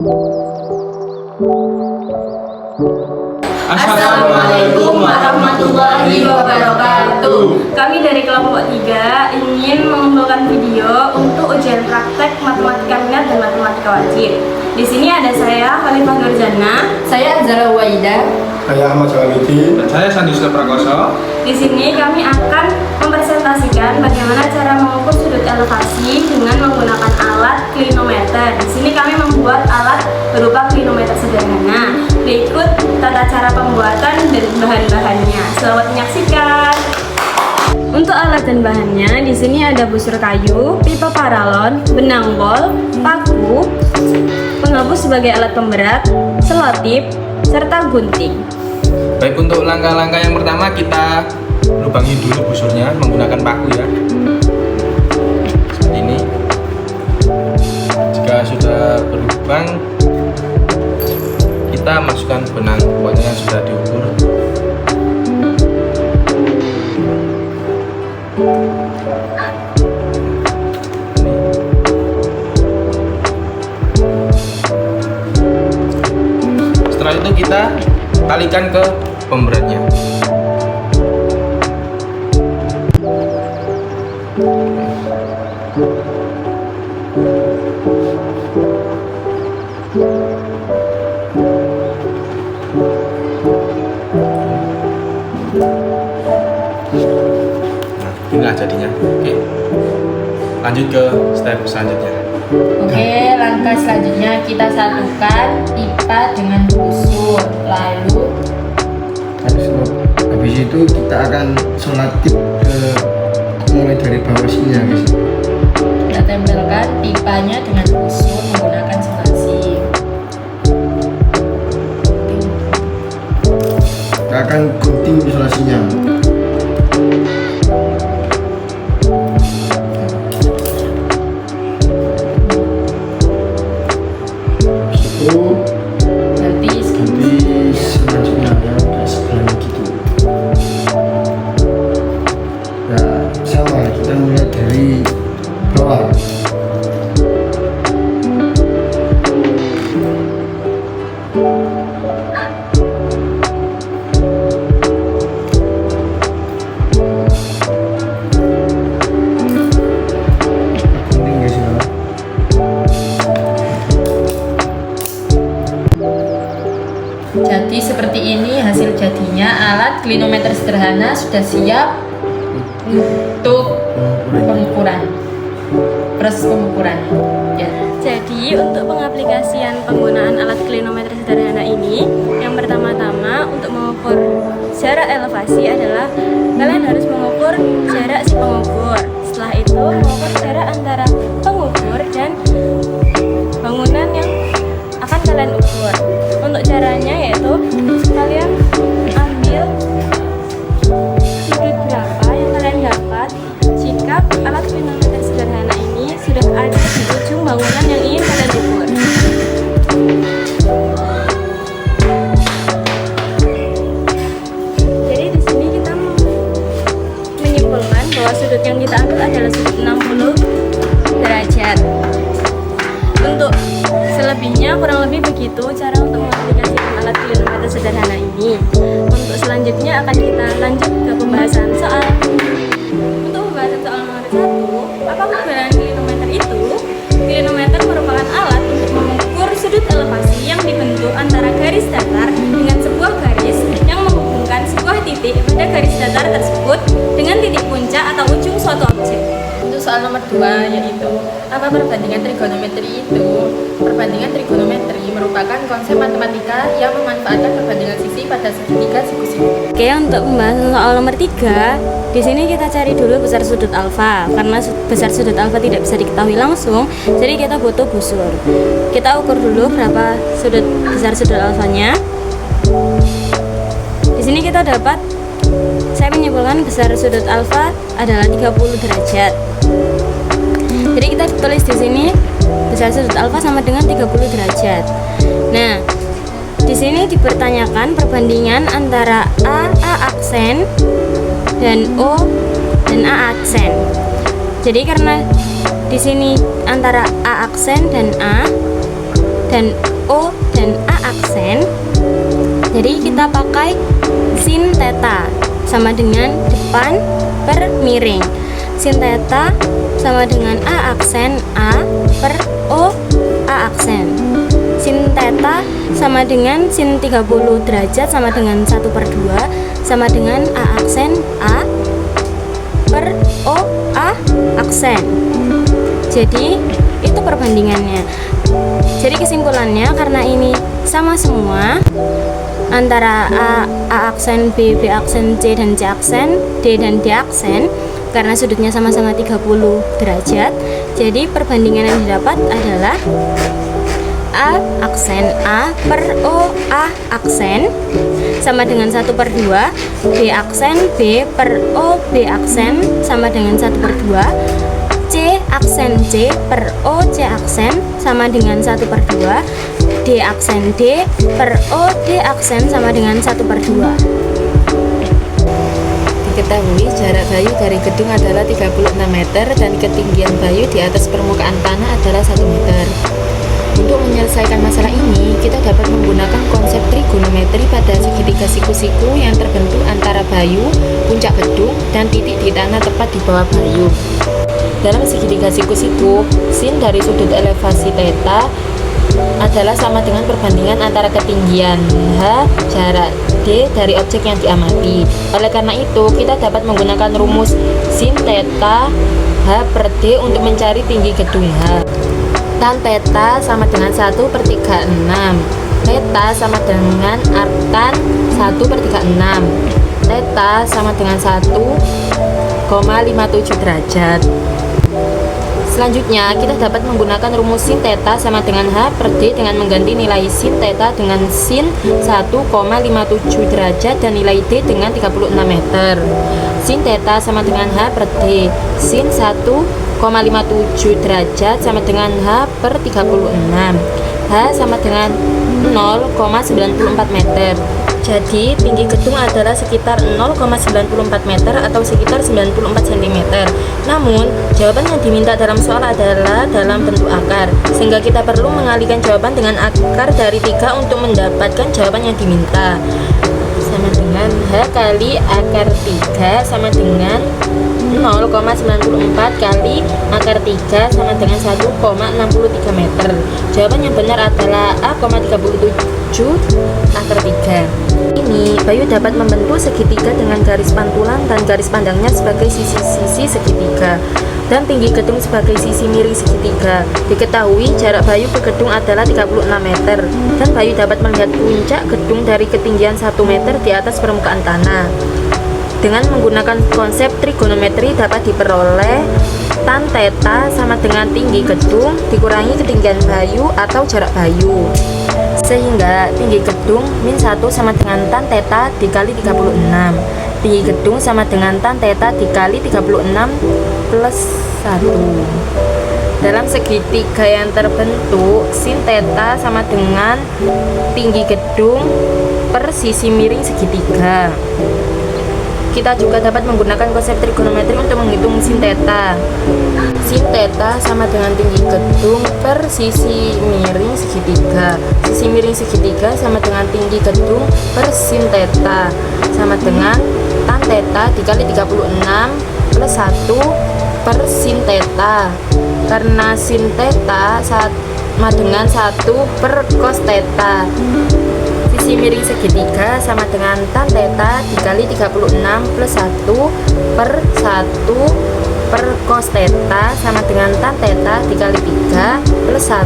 Assalamualaikum warahmatullahi wabarakatuh. Kami dari kelompok 3 ingin mengumpulkan video untuk ujian praktek matematika minat dan matematika wajib. Di sini ada saya Khalifah Nurjana, Saya Zara Waida. Saya Ahmad Jalawidi. Dan saya Sandi Prakoso. Di sini kami akan mempresentasikan bagaimana cara mengukur sudut elevasi dengan menggunakan alat klinometer. Di sini kami membuat alat berupa klinometer sederhana. Berikut tata cara pembuatan dan bahan-bahannya. Selamat menyaksikan. Untuk alat dan bahannya, di sini ada busur kayu, pipa paralon, benang bol, paku, penghapus sebagai alat pemberat, selotip, serta gunting. Baik, untuk langkah-langkah yang pertama kita lubangi dulu busurnya menggunakan paku ya. Seperti ini. Jika sudah berlubang, kita masukkan benang bolnya yang sudah diukur. Setelah itu kita talikan ke pemberatnya. Nah, inilah jadinya. Oke. Lanjut ke step selanjutnya. Oke, langkah selanjutnya kita satukan pipa dengan busur. Lalu Habis itu kita akan selotip mulai dari bawah sini ya guys. kita tempelkan pipanya dengan busur menggunakan selasi. Kita akan gunting isolasinya. Nanti Selanjutnya ya udah sebelah gitu. Ya sama, kita mulai dari bawah. Gunting guys ya. jadi seperti ini hasil jadinya. Alat klinometer sederhana sudah siap untuk pengukuran. Proses pengukurannya. Ya. Jadi untuk pengaplikasian penggunaan alat klinometer sederhana ini, yang pertama-tama untuk mengukur jarak elevasi adalah kalian harus mengukur jarak si pengukur. Setelah itu mengukur jarak antara pengukur dan bangunan yang akan kalian ukur. Untuk caranya yaitu kalian ambil sudut berapa yang kalian dapat jika alat klinometer sederhana ini sudah ada di ujung bangunan yang ingin kalian ukur. Jadi di sini kita menyimpulkan bahwa sudut yang kita ambil adalah sudut 60 derajat. Untuk selebihnya kurang lebih begitu cara untuk mengaplikasikan alat klinometer sederhana ini. Untuk selanjutnya akan kita lanjut ke pembahasan soal. Untuk pembahasan soal nomor 1, apa perbedaan klinometer itu? Klinometer merupakan alat untuk mengukur sudut elevasi yang dibentuk antara garis datar dengan sebuah garis yang menghubungkan sebuah titik pada garis datar tersebut dengan titik puncak atau ujung suatu objek. Untuk soal nomor 2 yaitu apa perbandingan trigonometri itu? Perbandingan trigonometri merupakan konsep matematika yang memanfaatkan perbandingan sisi pada segitiga siku-siku. Oke, untuk pembahasan soal nomor 3, di sini kita cari dulu besar sudut alfa. Karena besar sudut alfa tidak bisa diketahui langsung, jadi kita butuh busur. Kita ukur dulu berapa besar sudut alfanya. Di sini kita dapat, saya menyimpulkan besar sudut alfa adalah 30 derajat. Jadi kita tulis di sini besar sudut alfa sama dengan 30 derajat. Nah, di sini dipertanyakan perbandingan antara A aksen dan O dan A aksen. Jadi karena di sini antara A aksen dan A, dan O dan A aksen, jadi kita pakai sin theta sama dengan depan per miring. Sin theta sama dengan A aksen A per O A aksen. Sin theta sama dengan sin 30 derajat sama dengan 1/2 sama dengan A aksen A per O A aksen. Jadi itu perbandingannya. Jadi kesimpulannya, karena ini sama semua antara A aksen, B aksen, C dan C aksen, D dan D aksen, karena sudutnya sama-sama 30 derajat, jadi perbandingan yang didapat adalah A aksen A per O A aksen sama dengan 1/2, B aksen B per O B aksen sama dengan 1/2, C aksen C per O C aksen sama dengan 1/2, D aksen D per O D aksen sama dengan 1/2. Diketahui jarak Bayu dari gedung adalah 36 meter dan ketinggian Bayu di atas permukaan tanah adalah 1 meter. Untuk menyelesaikan masalah ini, kita dapat menggunakan konsep trigonometri pada segitiga siku-siku yang terbentuk antara Bayu, puncak gedung, dan titik di tanah tepat di bawah Bayu. Dalam segitiga siku-siku, sin dari sudut elevasi theta adalah sama dengan perbandingan antara ketinggian H, jarak D dari objek yang diamati. Oleh karena itu, kita dapat menggunakan rumus sin theta H per D untuk mencari tinggi gedung H. Tan theta sama dengan 1/36. Theta sama dengan arctan 1/36. Theta sama dengan 1,57 derajat. Selanjutnya, kita dapat menggunakan rumus sin theta sama dengan H per D dengan mengganti nilai sin theta dengan sin 1,57 derajat dan nilai D dengan 36 meter. Sin theta sama dengan H per D. Sin 1,57 derajat sama dengan H per 36. H sama dengan 0,94 meter. Jadi, tinggi gedung adalah sekitar 0,94 meter atau sekitar 94 cm. Namun, jawaban yang diminta dalam soal adalah dalam bentuk akar, sehingga kita perlu mengalihkan jawaban dengan akar dari 3 untuk mendapatkan jawaban yang diminta. Sama dengan H kali akar 3 sama dengan 0,94 kali akar 3 sama dengan 1,63 meter. Jawaban yang benar adalah A,37 akar 3. Ini, Bayu dapat membentuk segitiga dengan garis pantulan dan garis pandangnya sebagai sisi-sisi segitiga dan tinggi gedung sebagai sisi miring segitiga. Diketahui jarak Bayu ke gedung adalah 36 meter dan Bayu dapat melihat puncak gedung dari ketinggian 1 meter di atas permukaan tanah. Dengan menggunakan konsep trigonometri dapat diperoleh tan theta sama dengan tinggi gedung dikurangi ketinggian Bayu atau jarak Bayu, sehingga tinggi gedung min 1 sama dengan tan theta dikali 36. Tinggi gedung sama dengan tan theta dikali 36 plus 1. Dalam segitiga yang terbentuk, sin theta sama dengan tinggi gedung per sisi miring segitiga. Kita juga dapat menggunakan konsep trigonometri untuk menghitung sin theta. Sin theta sama dengan tinggi gedung per sisi miring segitiga. Sisi miring segitiga sama dengan tinggi gedung per sin theta sama dengan tan theta dikali 36 plus 1 per sin theta. Karena sin theta sama dengan 1 per cos theta. Sisi miring segitiga sama dengan tan theta dikali 36 plus 1 per 1 per cos theta sama dengan tan theta dikali 3 plus 1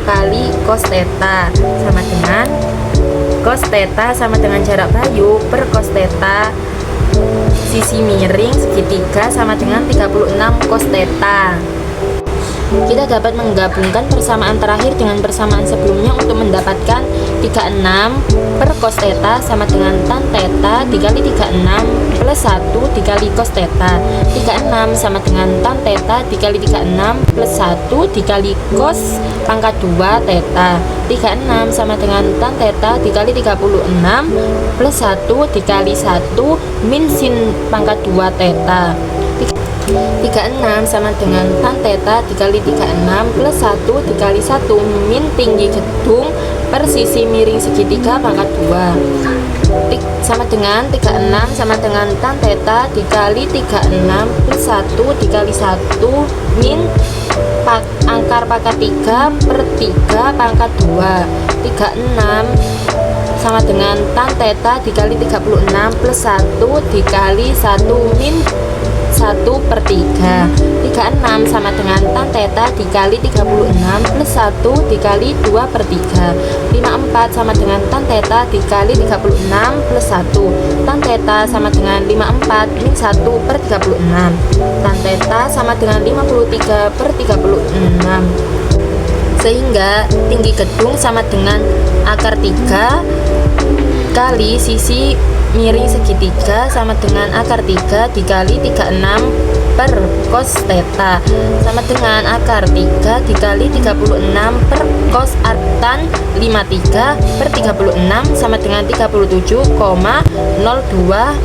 kali cos theta sama dengan cos theta sama dengan jarak Bayu per cos theta. Sisi miring segitiga sama dengan 36 cos theta. Kita dapat menggabungkan persamaan terakhir dengan persamaan sebelumnya untuk mendapatkan 36 per cos theta sama dengan tan theta dikali 36 plus 1 dikali cos theta. 36 sama dengan tan theta dikali 36 plus 1 dikali cos pangkat 2 theta. 36 sama dengan tan theta dikali 36 plus 1 dikali 1 min sin pangkat 2 theta. 36 sama dengan tan theta dikali 36 plus 1 dikali 1 min tinggi gedung per sisi miring segitiga pangkat 2 sama dengan 36 sama dengan tan theta dikali 36 plus 1 dikali 1 min angkar pangkat 3 per 3 pangkat 2 36 sama dengan tan theta dikali 36 plus 1 dikali 1 min 1 per 3 36 sama dengan tan theta dikali 36 plus 1 dikali 2 per 3 54 sama dengan tan theta dikali 36 plus 1 tan theta sama dengan 54 min 1 per 36 tan theta sama dengan 53 per 36 sehingga tinggi gedung sama dengan akar 3 kali sisi miring segitiga sama dengan akar 3 dikali 36 per cos theta sama dengan akar 3 dikali 36 per cos tan 53 per 36 sama dengan 37,02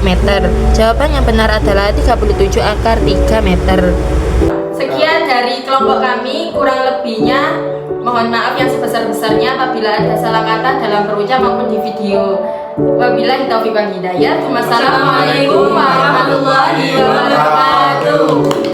meter. Jawaban yang benar adalah 37 akar 3 meter. Sekian dari kelompok kami, kurang lebihnya mohon maaf yang sebesar-besarnya apabila ada salah kata dalam berucap maupun di video. Wabillahi taufiq wal hidayah. Wassalamualaikum warahmatullahi wabarakatuh.